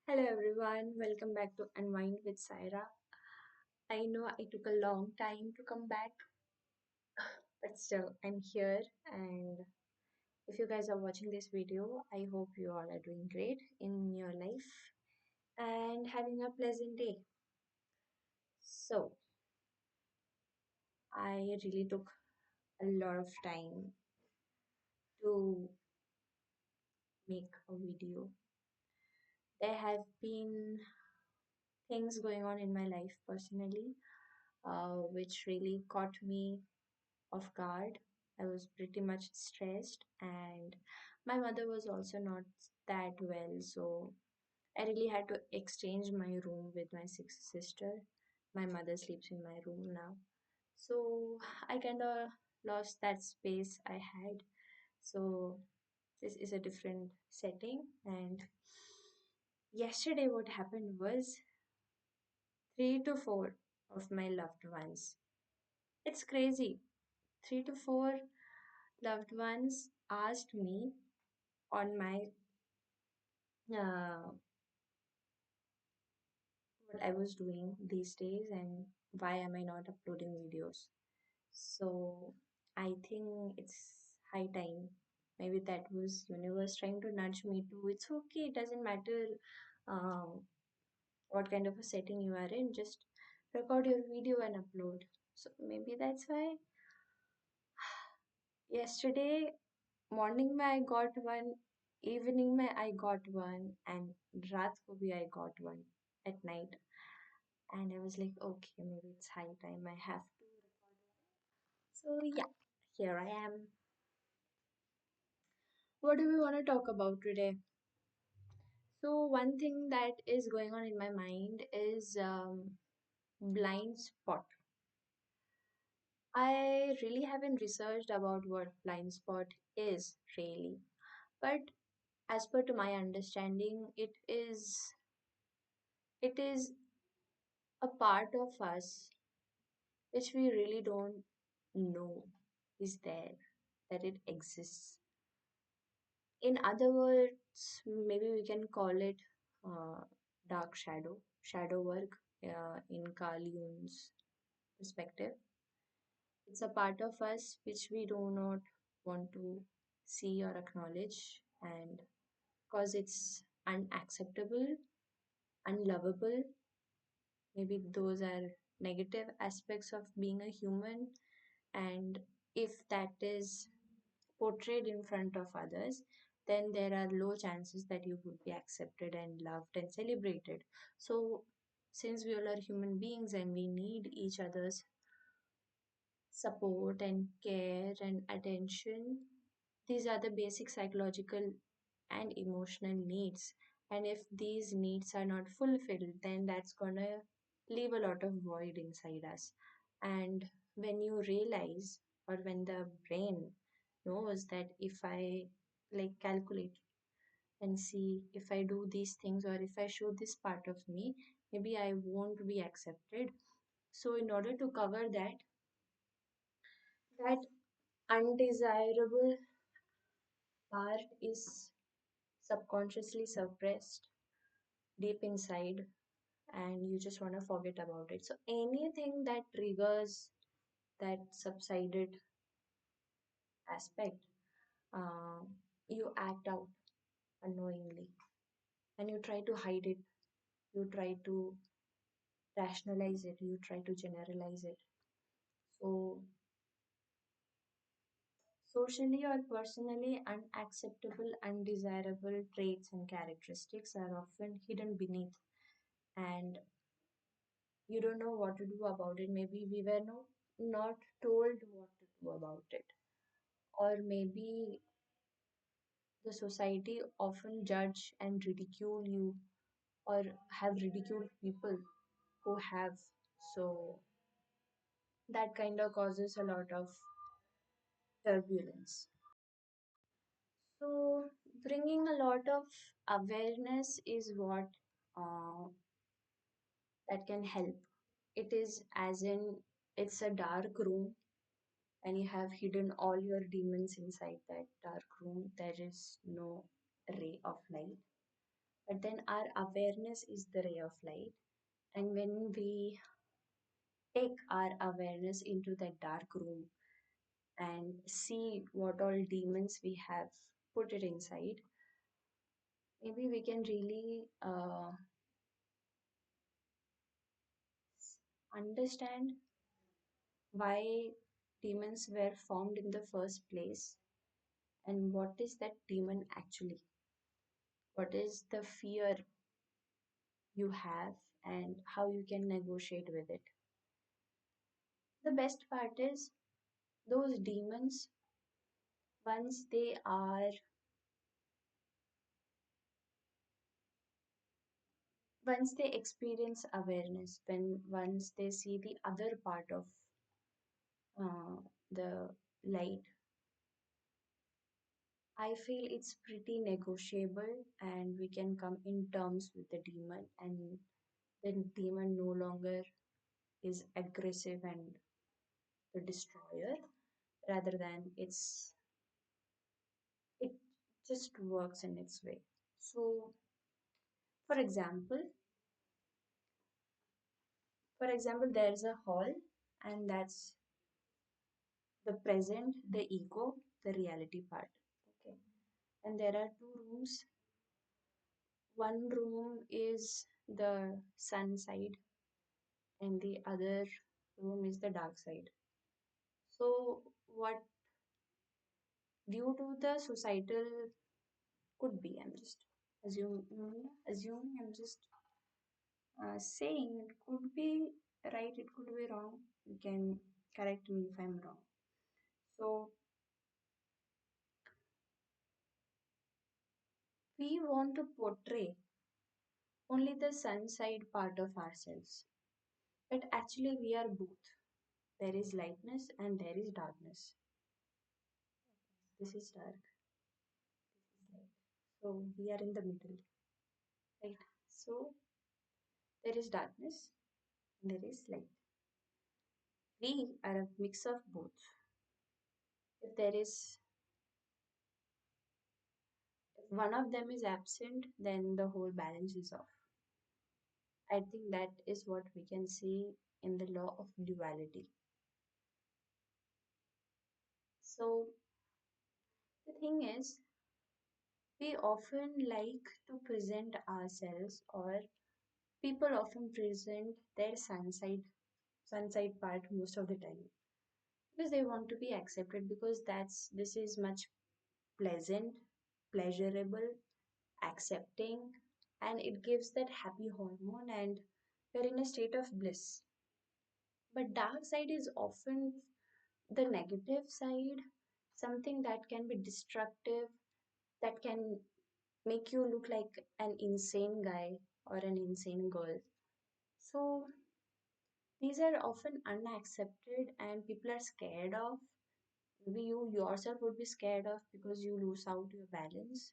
Hello everyone, welcome back to Unwind with Saira. I know I took a long time to come back, but still I'm here. And if you guys are watching this video, I hope you all are doing great in your life and having a pleasant day. So, I really took a lot of time to make a video. There have been things going on in my life personally, which really caught me off guard. I was pretty much stressed, and my mother was also not that well, so I really had to exchange my room with my sister. My mother sleeps in my room now, so I kind of lost that space I had. So this is a different setting, and yesterday what happened was three to four of my loved ones. It's crazy. Three to four loved ones asked me on my uh, what I was doing these days and why am I not uploading videos. So I think it's high time. Maybe that was universe trying to nudge me to. It's okay. It doesn't matter what kind of a setting you are in. Just record your video and upload. So maybe that's why yesterday morning में I got one, evening में I got one, and रात को भी I got one at night. And I was like, okay, maybe it's high time I have to record one. So yeah, here I am. What do we want to talk about today? So one thing that is going on in my mind is blind spot. I really haven't researched about what blind spot is really, but as per to my understanding, it is a part of us which we really don't know is there, that it exists. In other words, maybe we can call it uh, dark shadow work in Carl Jung's perspective. It's a part of us which we do not want to see or acknowledge, and because it's unacceptable, unlovable, maybe those are negative aspects of being a human, and if that is portrayed in front of others, then there are low chances that you would be accepted and loved and celebrated. So, since we all are human beings and we need each other's support and care and attention, these are the basic psychological and emotional needs. And if these needs are not fulfilled, then that's gonna leave a lot of void inside us. And when you realize, or when the brain knows that if I like calculate and see if I do these things or if I show this part of me, maybe I won't be accepted. So, in order to cover that undesirable part is subconsciously suppressed deep inside and you just want to forget about it. So anything that triggers that subsided aspect, you act out unknowingly and you try to hide it, you try to rationalize it, you try to generalize it. So socially or personally unacceptable, undesirable traits and characteristics are often hidden beneath, and you don't know what to do about it. Maybe we were not told what to do about it, or maybe the society often judge and ridicule you or have ridiculed people who have. So that kind of causes a lot of turbulence. So bringing a lot of awareness is what uh, that can help. It is as in it's a dark room and you have hidden all your demons inside that dark room. There is no ray of light. But then our awareness is the ray of light. And when we take our awareness into that dark room and see what all demons we have put it inside, maybe we can really understand why demons were formed in the first place and what is that demon actually. What is the fear you have and how you can negotiate with it. The best part is those demons, once they are once they experience awareness, when once they see the other part of uh, the light, I feel it's pretty negotiable and we can come in terms with the demon, and the demon no longer is aggressive and the destroyer, rather than it just works in its way. So for example, there's a hall, and that's the present, the ego, the reality part. Okay. And there are two rooms. One room is the sun side, and the other room is the dark side. So, what due to the societal could be, I'm just assuming, I'm just saying it could be right, it could be wrong. You can correct me if I'm wrong. So, we want to portray only the sun side part of ourselves. But actually, we are both. There is lightness and there is darkness. This is dark, this is light. So, we are in the middle, right? So, there is darkness and there is light. We are a mix of both. If there is, if one of them is absent, then the whole balance is off. I think that is what we can see in the law of duality. So, the thing is, we often like to present ourselves, or people often present their sun side part most of the time, because they want to be accepted, because this is much pleasant, pleasurable, accepting, and it gives that happy hormone, and we're in a state of bliss. But dark side is often the negative side, something that can be destructive, that can make you look like an insane guy or an insane girl. So these are often unaccepted and people are scared of. Maybe you yourself would be scared of because you lose out your balance.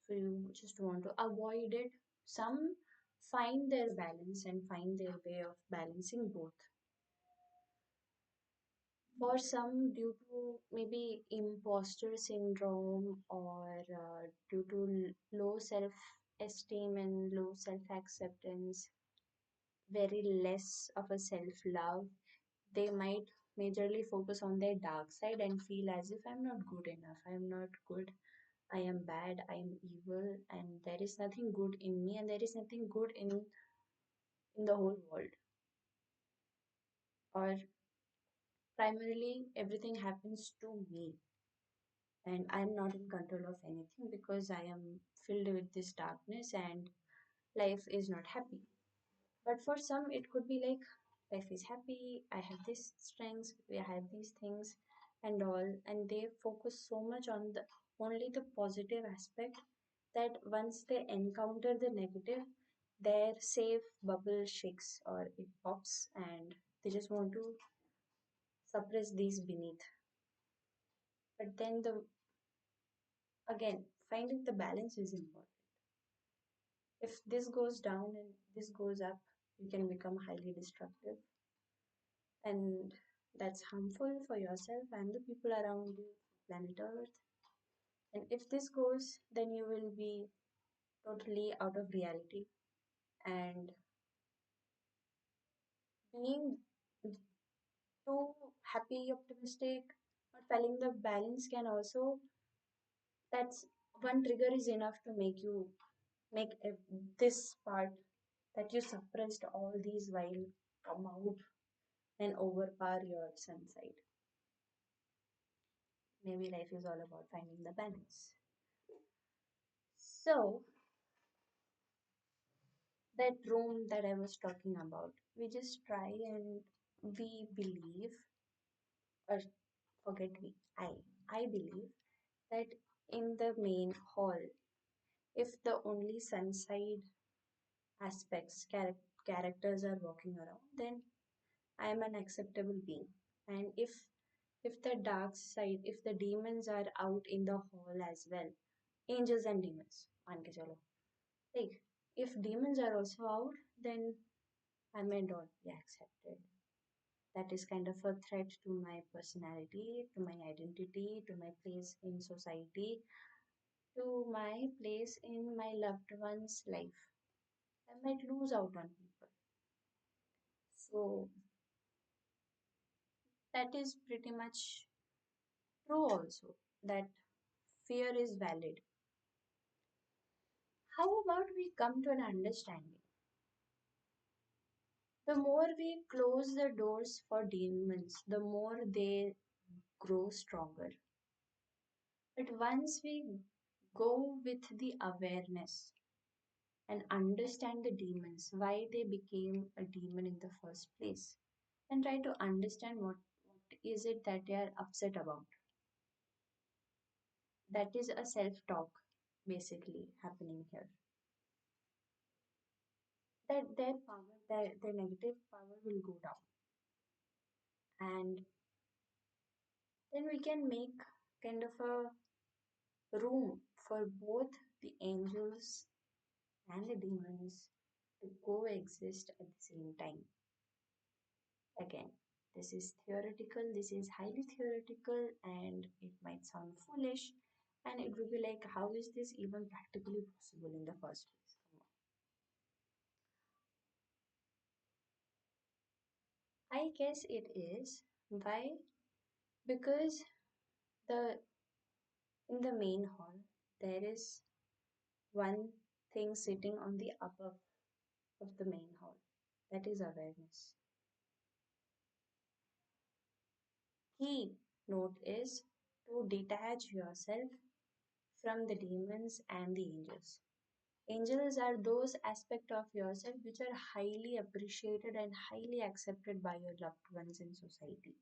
So you just want to avoid it. Some find their balance and find their way of balancing both. For some, due to maybe imposter syndrome, or due to low self esteem and low self acceptance, very less of a self love, they might majorly focus on their dark side and feel as if I'm not good enough, I'm not good, I am bad, I am evil, and there is nothing good in me, and there is nothing good in the whole world. Or primarily, everything happens to me, and I'm not in control of anything because I am filled with this darkness, and life is not happy. But for some, it could be like life is happy, I have these strengths, we have these things, and all, and they focus so much on the only the positive aspect, that once they encounter the negative, their safe bubble shakes or it pops, and they just want to suppress these beneath. But then the again, finding the balance is important. If this goes down and this goes up, you can become highly destructive, and that's harmful for yourself and the people around you, planet Earth. And if this goes, then you will be totally out of reality. And being too happy, optimistic, or feeling the balance can also, that's one trigger is enough to make you make this part that you suppressed all these while come out and overpower your sunside. Maybe life is all about finding the balance. So, that room that I was talking about, we just try and we believe, or forget we, I believe that in the main hall, if the only sunside aspects, characters are walking around, then I am an acceptable being. And if the dark side, if the demons are out in the hall as well, angels and demons, मान के चलो. Like, if demons are also out, then I may not be accepted. That is kind of a threat to my personality, to my identity, to my place in society, to my place in my loved one's life. I might lose out on people. So that is pretty much true also, that fear is valid. How about we come to an understanding? The more we close the doors for demons, the more they grow stronger. But once we go with the awareness and understand the demons, why they became a demon in the first place, and try to understand what is it that they are upset about. That is a self-talk basically happening here. That their power, their negative power will go down. And then we can make kind of a room for both the angels and the demons to coexist at the same time. Again, this is theoretical, this is highly theoretical, and it might sound foolish, and it will be like, how is this even practically possible in the first place? Come on. I guess it is. Why? Because the in the main hall there is one thing sitting on the upper of the main hall. That is awareness. Key note is to detach yourself from the demons and the angels. Angels are those aspects of yourself which are highly appreciated and highly accepted by your loved ones in society.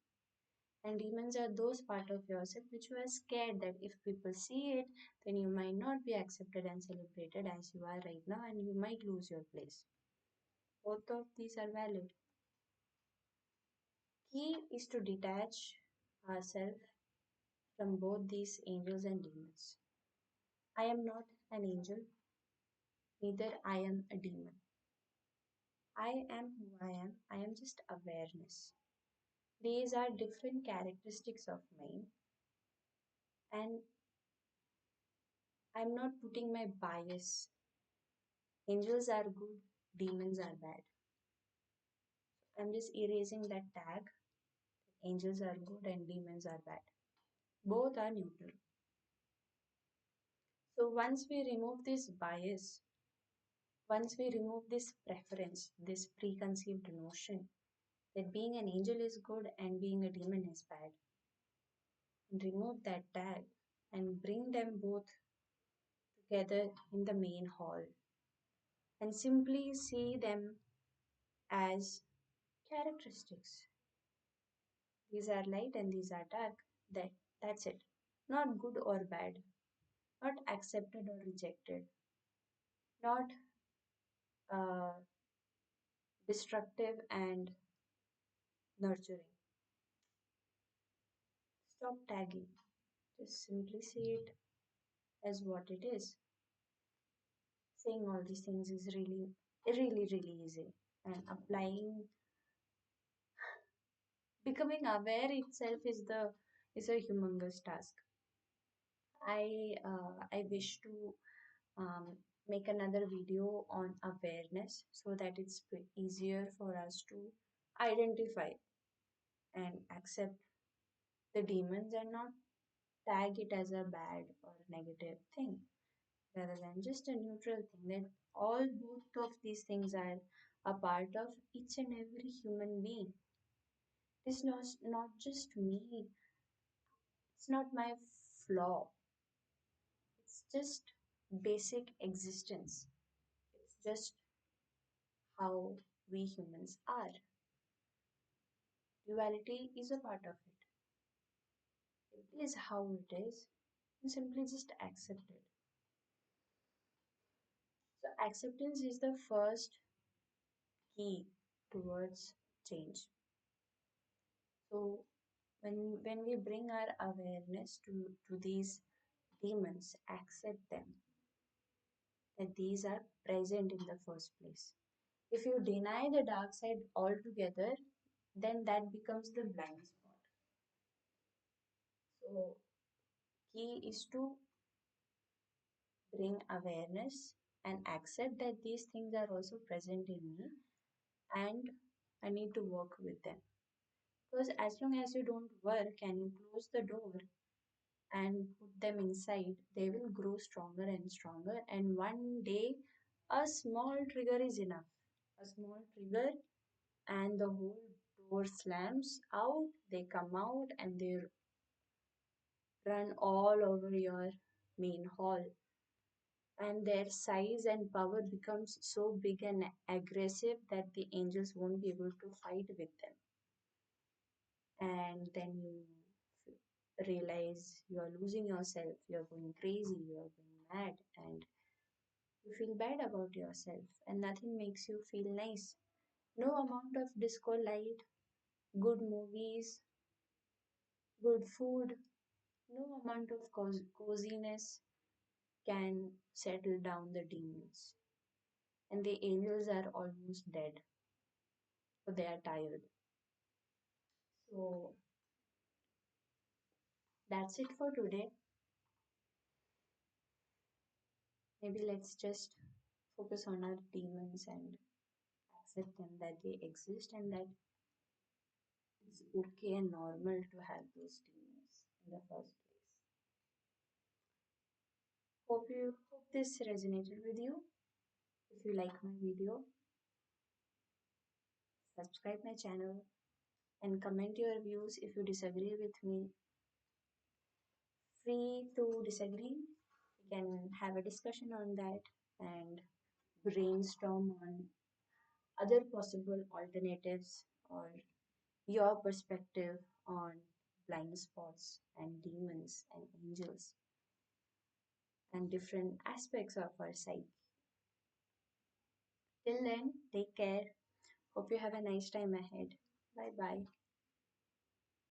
And demons are those part of yourself which you are scared that if people see it, then you might not be accepted and celebrated as you are right now, and you might lose your place. Both of these are valid. Key is to detach ourselves from both these angels and demons. I am not an angel, neither I am a demon. I am who I am. I am just awareness. These are different characteristics of mine, and I'm not putting my bias. Angels are good, demons are bad. I'm just erasing that tag. Angels are good and demons are bad. Both are neutral. So once we remove this bias, once we remove this preference, this preconceived notion that being an angel is good and being a demon is bad, and remove that tag and bring them both together in the main hall and simply see them as characteristics. These are light and these are dark. That's it. Not good or bad, not accepted or rejected, not uh, destructive and nurturing. Stop tagging. Just simply see it as what it is. Saying all these things is really easy. And applying, becoming aware itself is a humongous task. I wish to make another video on awareness so that it's easier for us to identify and accept the demons and not tag it as a bad or negative thing rather than just a neutral thing that all both of these things are a part of each and every human being. It's not just me, it's not my flaw, it's just basic existence. It's just how we humans are. Duality is a part of it. It is how it is, and simply just accept it. So, acceptance is the first key towards change. So, when we bring our awareness to these demons, accept them, that these are present in the first place. If you deny the dark side altogether, then that becomes the blind spot. So, key is to bring awareness and accept that these things are also present in me and I need to work with them. Because as long as you don't work and you close the door and put them inside, they will grow stronger and stronger. And one day, a small trigger is enough. A small trigger, and the whole door slams out. They come out and they run all over your main hall. And their size and power becomes so big and aggressive that the angels won't be able to fight with them. And then you realize you are losing yourself, you're going crazy, you're going mad, and you feel bad about yourself, and nothing makes you feel nice. No amount of disco light, good movies, good food, no amount of coziness can settle down the demons. And the angels are almost dead, so they are tired. So that's it for today. Maybe let's just focus on our demons and accept them that they exist and that it's okay and normal to have those demons in the first place. Hope this resonated with you. If you like my video, subscribe my channel and comment your views. If you disagree with me, free to disagree. We can have a discussion on that and brainstorm on other possible alternatives or your perspective on blind spots and demons and angels and different aspects of our psyche. Till then, take care. Hope you have a nice time ahead. Bye bye.